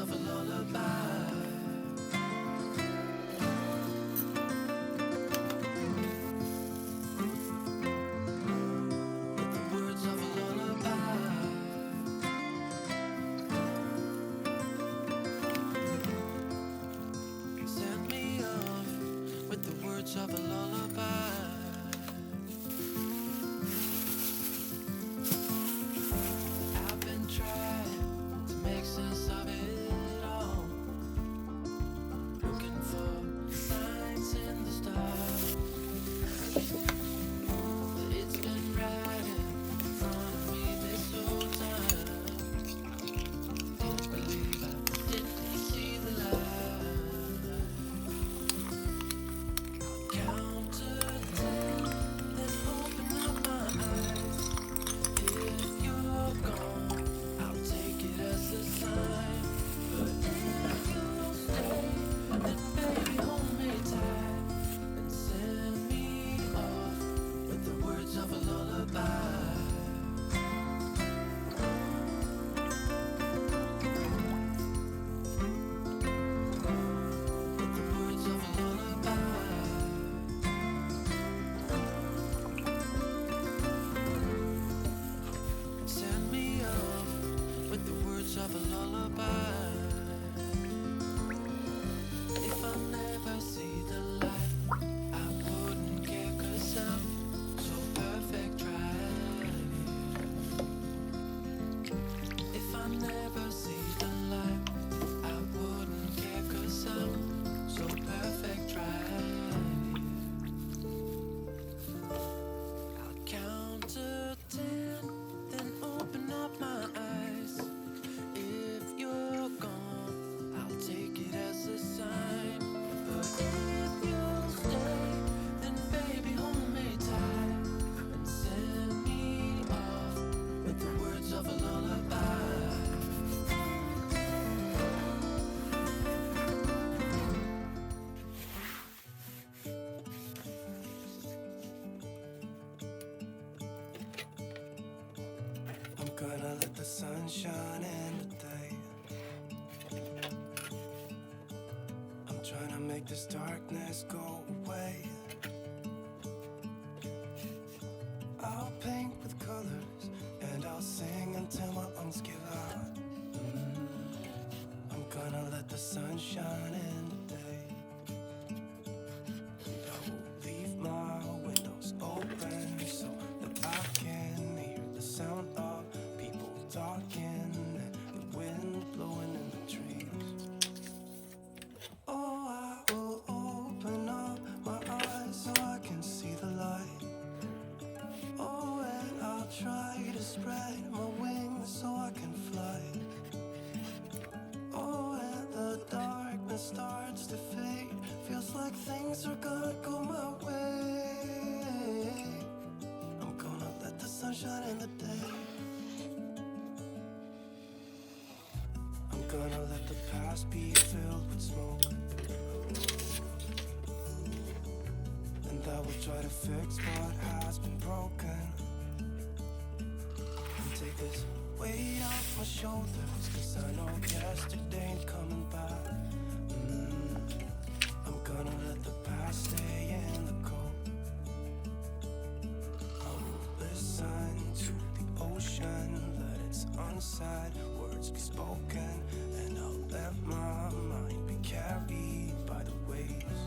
of a lullaby. With the words of a lullaby. Send me off with the words of a lullaby. I've been trying to make sense of it all, looking for signs in the stars. But it's been right in front of me this whole time. Didn't believe I didn't see the light. Count to 10, then open up my eyes. If you're gone, I'll take it as a sign. But if you stay, then baby hold me tight and send me off with the words of a lullaby. With the words of a lullaby. Send me off with the words of a lullaby. If I never see the light, I wouldn't care 'cause I'm so perfect right here. If I never see the light, I wouldn't care 'cause I'm so perfect right here. I'll count to 10, then open up my eyes. If you're gone, I'll take it as a sign. But if you stay, then baby hold me tight and send me off with the words of a lullaby. I'm gonna let the sun shine in the day. I'm trying to make this darkness go away. I'll paint with colors and I'll sing until my lungs give out. I'm gonna let the sun shine in the day. And I will leave my windows open so that I can hear the sound of people talking and the wind blowing in the trees. Oh, I will open up my eyes so I can see the light. Oh, and I'll try to spread my wings so I can fly. Oh, and the darkness starts to fade. Feels like things are gonna go my way. I'm gonna let the sun shine in the day. I'm gonna let the past be filled with smoke. And I will try to fix what has been broken. And take this weight off my shoulders, 'cause I know yesterday ain't coming back. I'm gonna let the past stay in the cold. I will listen to the ocean, let its unsaid words be spoken. And I'll let my mind be carried by the waves.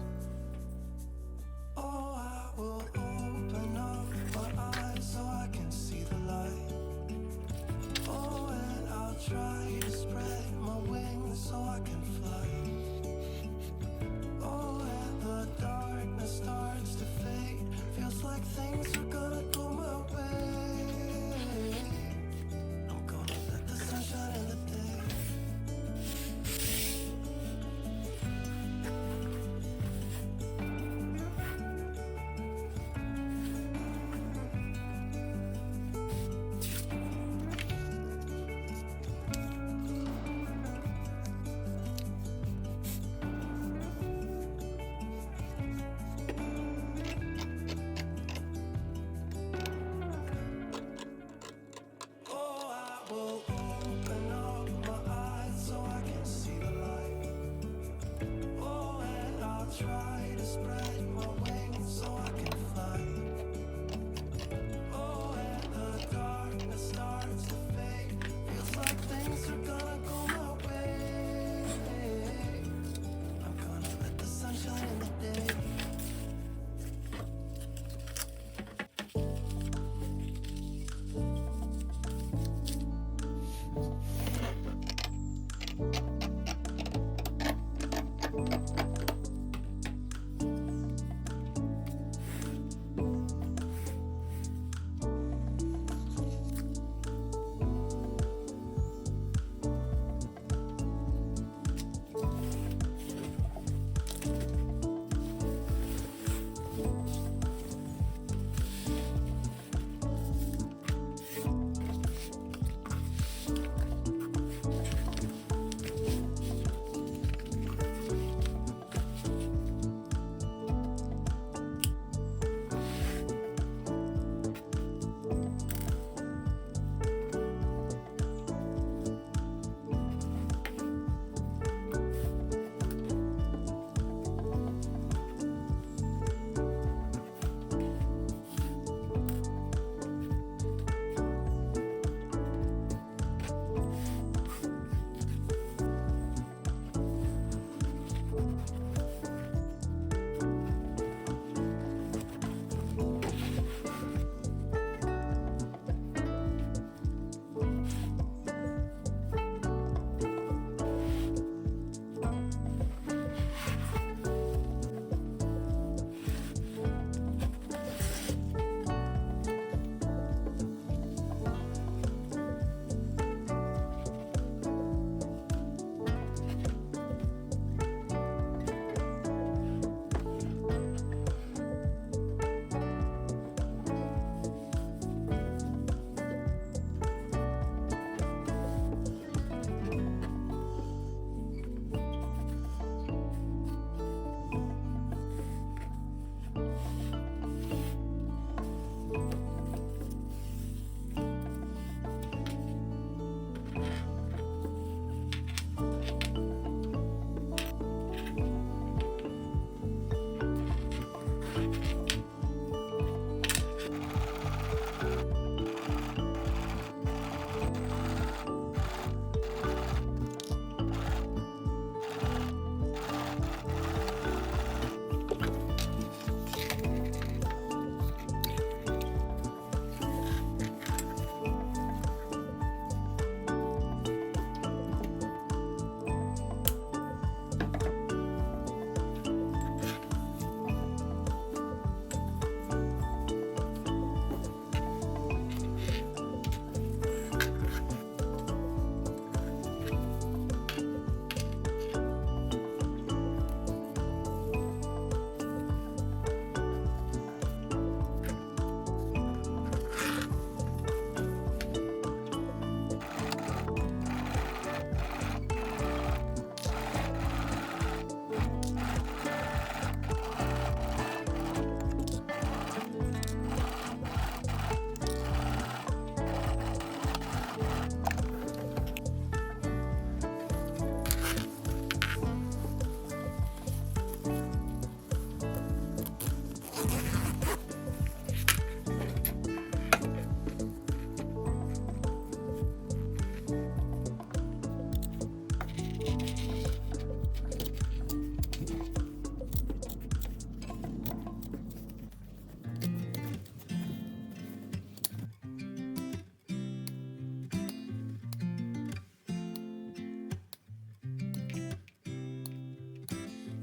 Oh, I will open up my eyes so I can see the light. Oh, and I'll try to spread my wings so I can fly. Oh, and the darkness starts to fade. Feels like things are gonna go my way. I'm gonna let the sun shine in the day.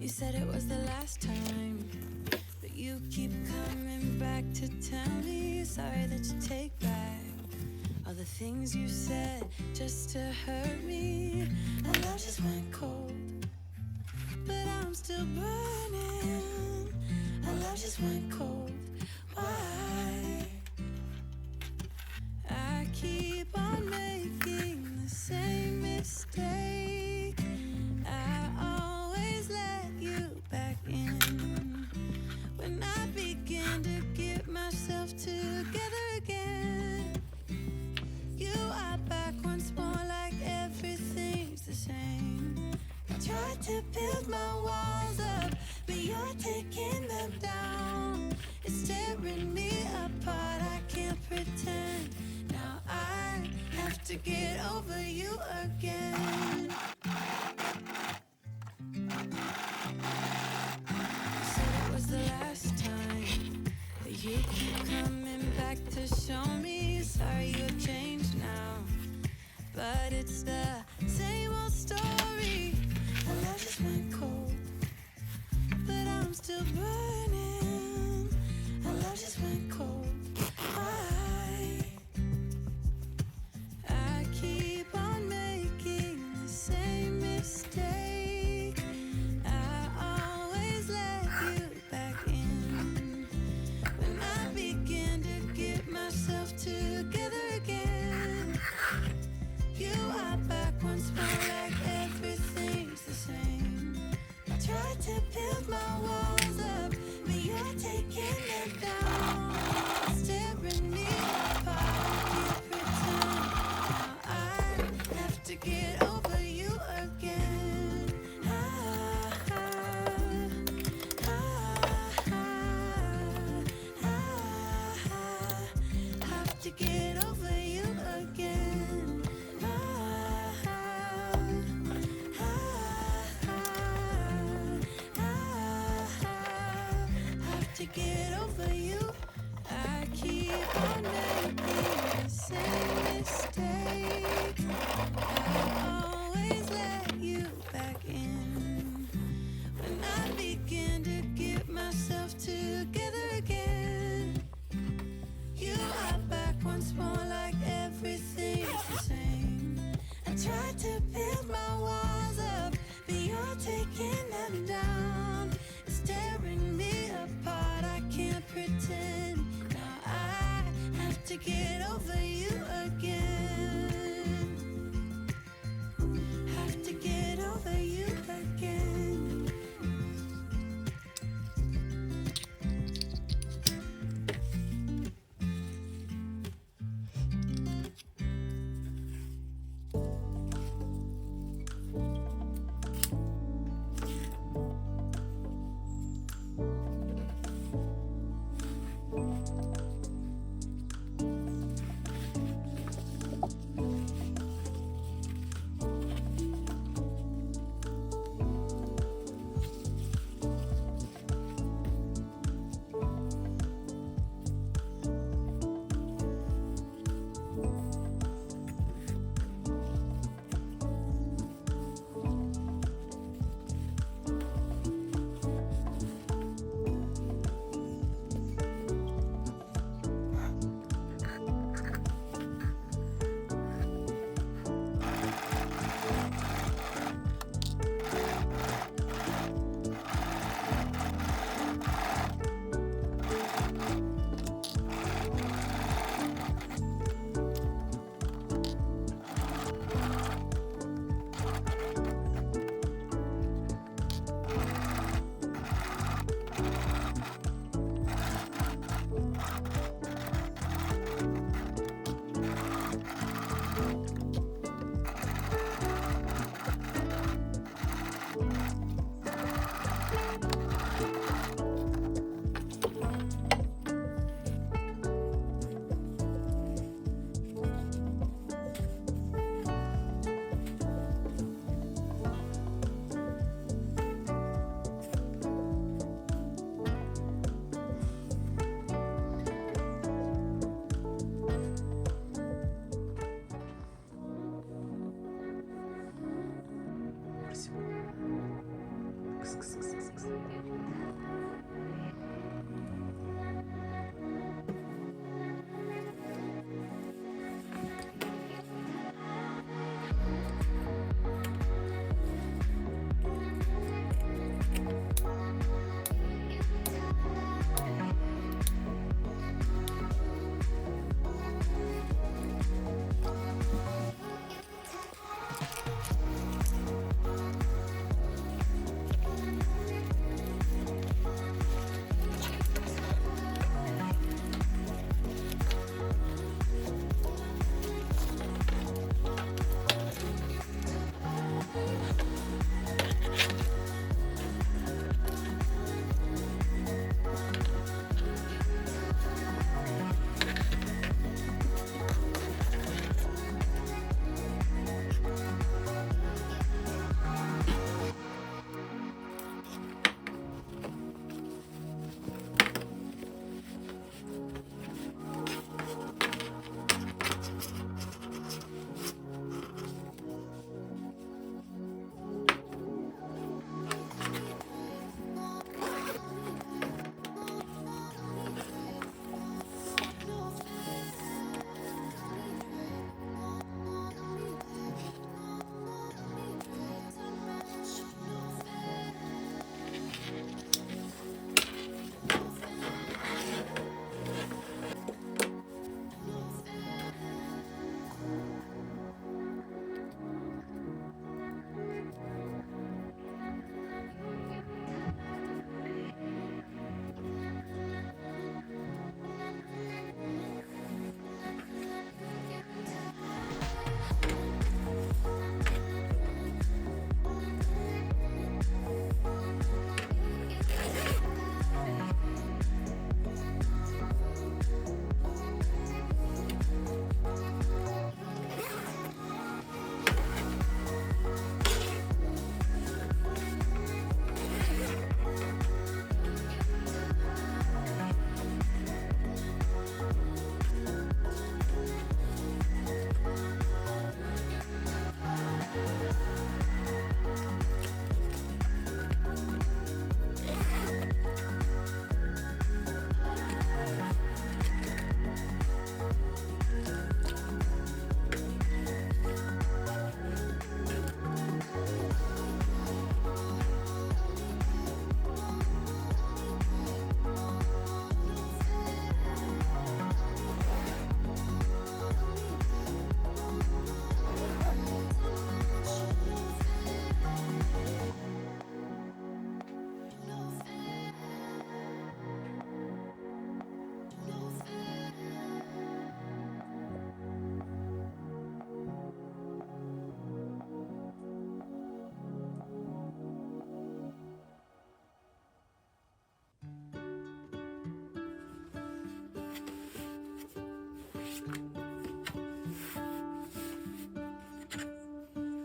You said it was the last time, but you keep coming back to tell me sorry that you take back all the things you said just to hurt me. And love just went cold, but I'm still burning. And love just went cold. Why? I keep on making the same mistake. I always let you back in. When I begin to get myself together again, you are back once more like everything's the same. I tried to build my walls up, but you're taking them down. It's tearing me apart, I can't pretend. Now I have to get over you again. You said it was the last time, but you keep coming back to show me sorry you've changed now. But it's the same old story. My love just went cold, but I'm still burning. My love just went cold. Why? I keep on making the same mistake. I always let you back in. When I begin to get myself together again, you are back once more like everything's the same. I tried to build my walls up, but you're taking them down. It's tearing me apart, I can't pretend. Now I have to get over you again. Have to get over you again. Have to get over you. I keep on making the same mistake. I always let you back in. When I begin to get myself together again, you are back once more like everything's the same. I tried to build my walls up, but you're taking them down. It's tearing me apart, I can't pretend. Now I have to get over you again. Have to get over you again.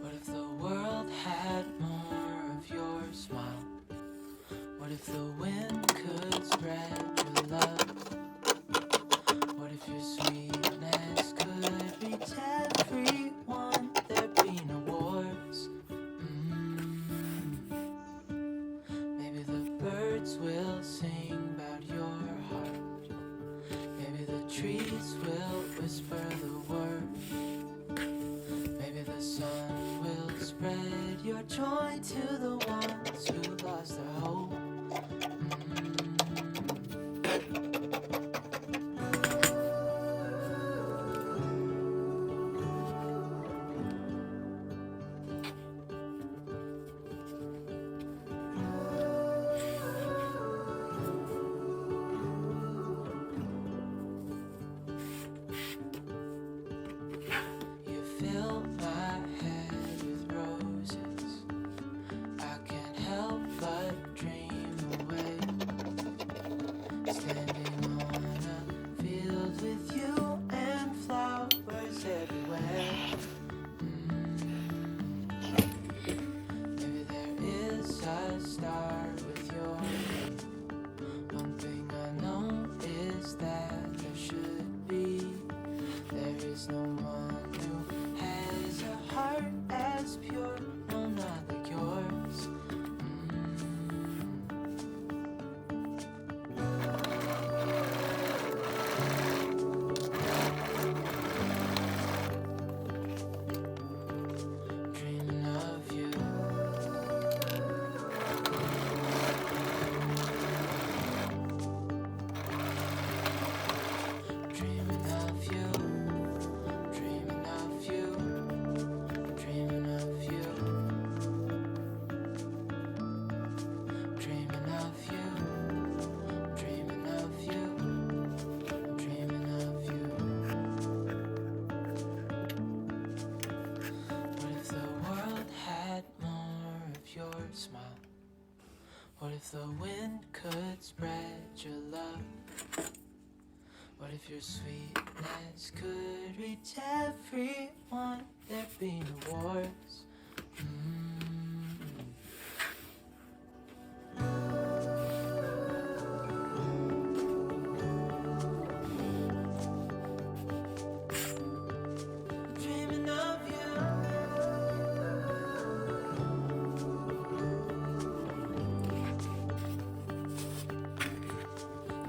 What if the world had more of your smile? What if the wind could spread your love? What if your sweetness could reach everyone? There'd be no wars. Maybe the birds will sing about your heart. Maybe the trees will whisper the word. Maybe the sun will spread your joy to the ones who lost their hope. You fill my head with roses. I can't help but dream away. Standing on a field with you and flowers everywhere. Maybe there is a star with your name. One thing I know is that there should be. There is no one who has a heart as pure, no, not like yours. smile? What if the wind could spread your love? What if your sweetness could reach everyone? There'd be no wars. Dreaming of you.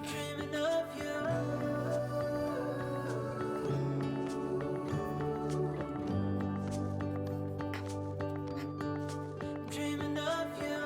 Dreaming of you. Dreaming of you.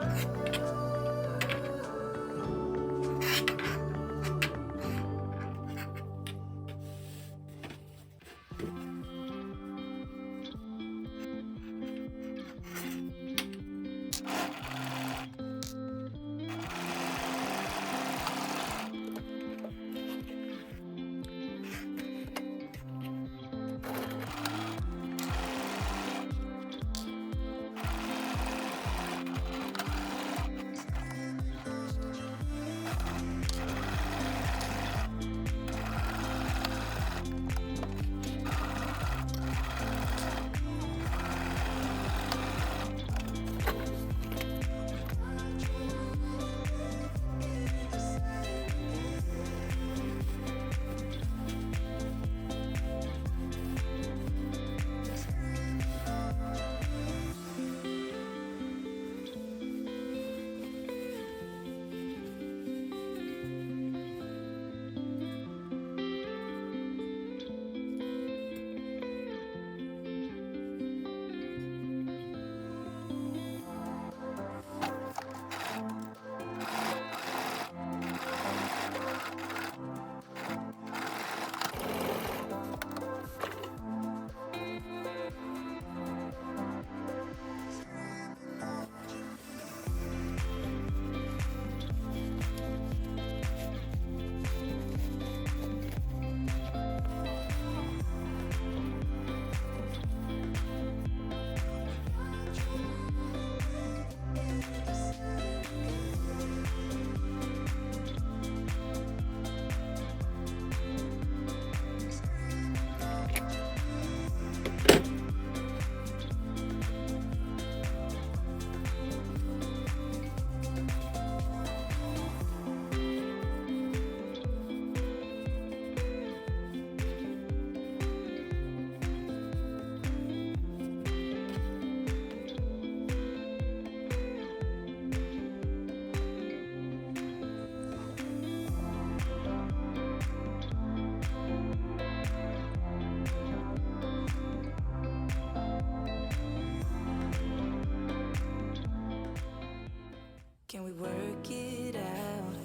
Can we work it out?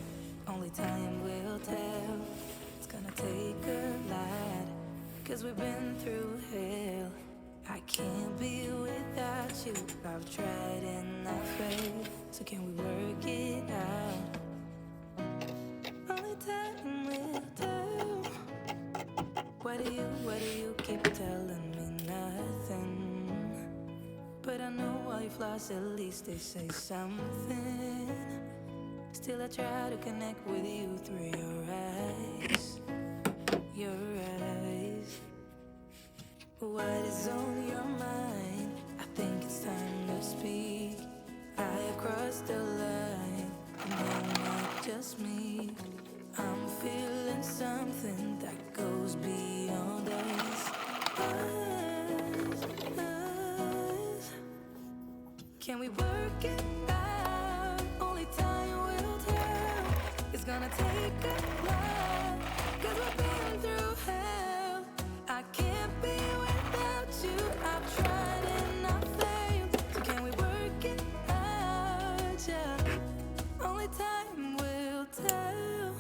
Only time will tell. It's gonna take a lot, 'cause we've been through hell. I can't be without you. I've tried and I failed. So can we work it out? Only time will tell. Why do you keep telling me nothing? But I know all your flaws, at least they say something. Still I try to connect with you through your eyes. Your eyes. What is on your mind? I think it's time to speak. I have crossed the line. No, not just me. I'm feeling something that goes beyond us. Can we work it out? Only time will tell. It's gonna take a lot, 'cause we've been through hell. I can't be without you. I've tried and I failed. So can we work it out? Yeah. Only time will tell.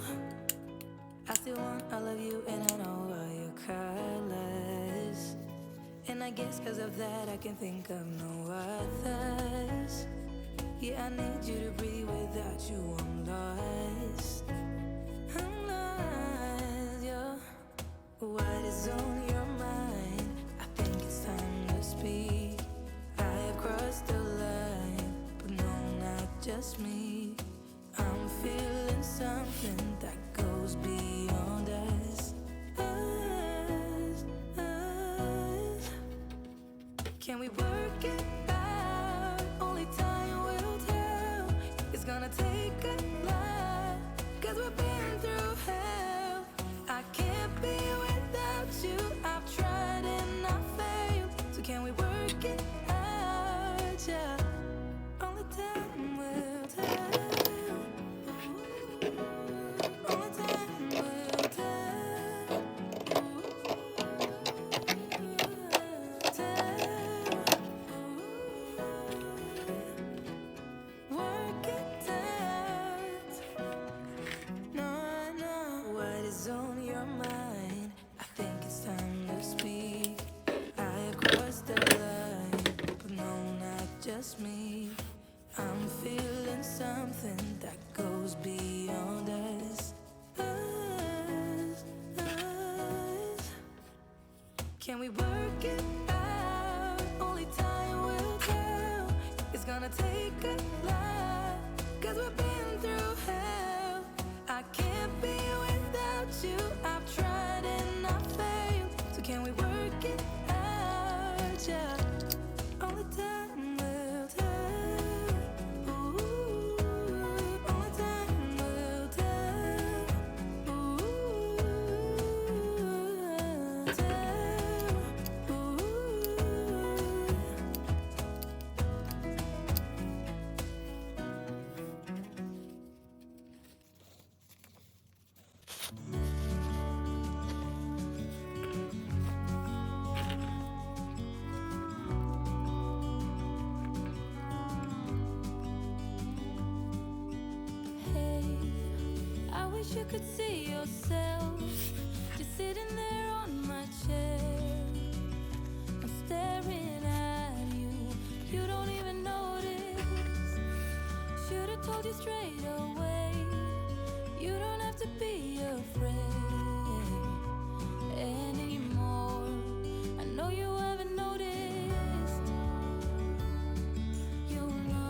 I still want all of you and I know all your colors. And I guess 'cause of that I can think of no others. Yeah, I need you to breathe. Without you I'm lost. I'm lost, yeah. What is on your mind? I think it's time to speak. I have crossed the line, but no, just me. I'm feeling something that goes beyond us. Us. Can we work it out? Only time will tell. It's gonna take a lot, 'cause we've been through hell. I can't be without you. I've tried and I failed. So can we work it out? Yeah. Only time will tell. Only time will tell. Work it out. No, no. What is on your mind? I think it's time to speak. I crossed the line, but no, not just me. I'm feeling something that goes beyond us. Us, us. Can we work it out? Only time will tell. It's gonna take a lot, 'cause we've been through hell. I can't be without you. I've tried and I failed. So can we work it out? Yeah. Only time will tell. Ooh, only time will tell. Ooh, tell. Ooh. Hey, I wish you could see yourself just sitting there on my chair. I'm staring at you, you don't even notice. Should've told you straight away, you don't have to be afraid anymore. I know you haven't noticed. You know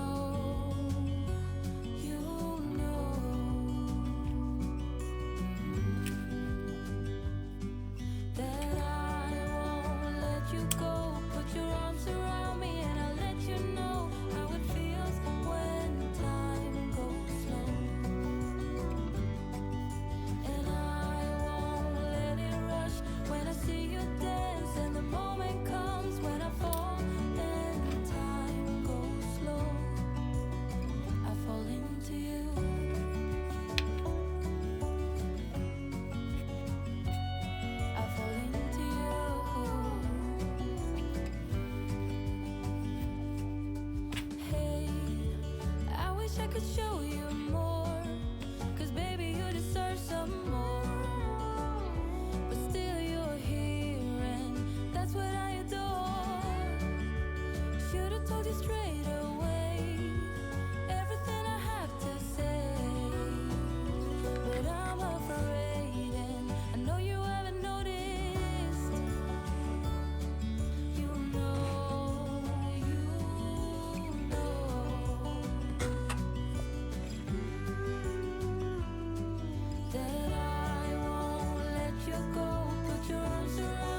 that I won't let you go. Put your arms around me and I'll let you know how it feels when time goes slow. And I won't let it rush when I see you dance, and the moment comes when I fall and time goes slow. I fall into you. I fall into you. Hey, I wish I could show you more, 'cause baby you deserve some more. But still you're here and that's what I adore. Should've told you straight away everything I have to say, but I'm afraid and I know you haven't noticed. You know that I won't let you go. Put your arms around